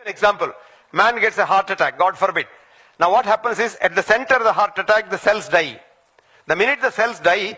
An example, man gets a heart attack, God forbid. Now what happens is, at the center of the heart attack, the cells die. The minute the cells die,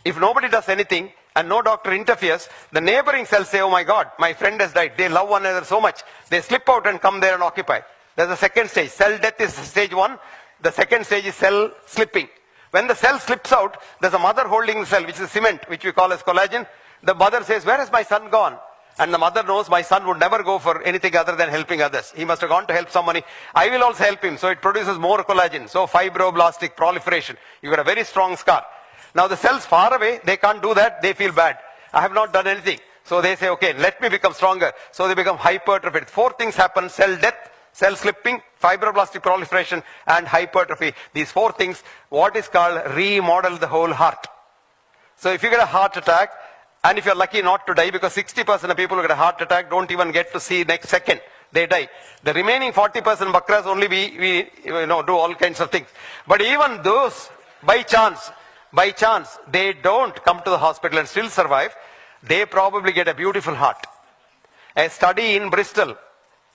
if nobody does anything and no doctor interferes, the neighboring cells say, oh my God, my friend has died. They love one another so much. They slip out and come there and occupy. There's a second stage. Cell death is stage 1. The second stage is cell slipping. When the cell slips out, there's a mother holding the cell, which is cement, which we call as collagen. The mother says, where has my son gone? And the mother knows my son would never go for anything other than helping others. He must have gone to help somebody. I will also help him. So it produces more collagen. So fibroblastic proliferation. You got a very strong scar. Now the cells far away, they can't do that. They feel bad. I have not done anything. So they say, okay, let me become stronger. So they become hypertrophied. 4 things happen: cell death, cell slipping, fibroblastic proliferation, and hypertrophy. These 4 things, what is called remodel the whole heart. So if you get a heart attack, and if you're lucky not to die, because 60% of people who get a heart attack don't even get to see next second. They die. The remaining 40% bakras only we do all kinds of things. But even those, by chance, they don't come to the hospital and still survive, they probably get a beautiful heart. A study in Bristol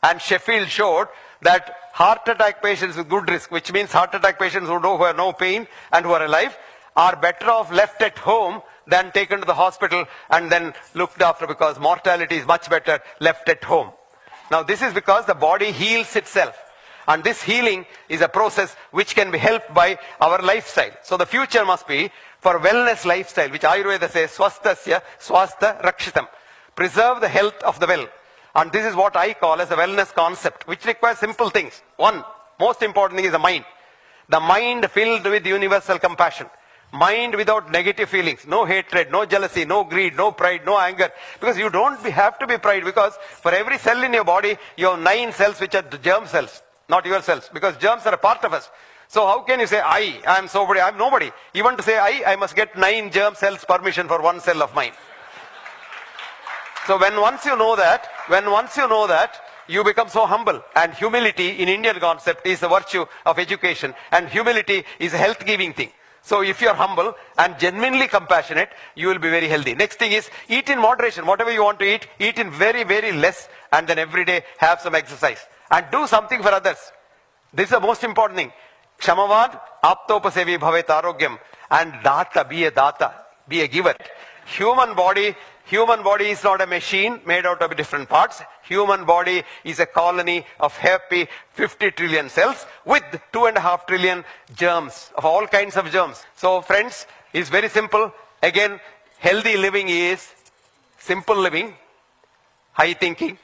and Sheffield showed that heart attack patients with good risk, which means heart attack patients who have no pain and who are alive, are better off left at home than taken to the hospital and then looked after, because mortality is much better left at home. Now this is because the body heals itself. And this healing is a process which can be helped by our lifestyle. So the future must be for wellness lifestyle, which Ayurveda says, swasthasya swastha rakshitam. Preserve the health of the well. And this is what I call as a wellness concept, which requires simple things. One, most important thing is the mind. The mind filled with universal compassion. Mind without negative feelings, no hatred, no jealousy, no greed, no pride, no anger. Because you don't have to be pride, because for every cell in your body, you have 9 cells which are germ cells, not your cells, because germs are a part of us. So how can you say, I am somebody, I am nobody. Even to say I must get 9 germ cells permission for 1 cell of mine. So once you know that, you become so humble. And humility in Indian concept is the virtue of education. And humility is a health-giving thing. So if you are humble and genuinely compassionate, you will be very healthy. Next thing is, eat in moderation. Whatever you want to eat in very, very less, and then every day have some exercise. And do something for others. This is the most important thing. Kshamavan aptopasevi bhavet arogyam. And data, be a giver. Human body is not a machine made out of different parts. Human body is a colony of happy 50 trillion cells with 2.5 trillion germs, of all kinds of germs. So friends, it's very simple. Again, healthy living is simple living, high thinking,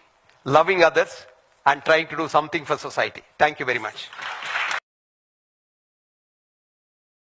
loving others, and trying to do something for society. Thank you very much.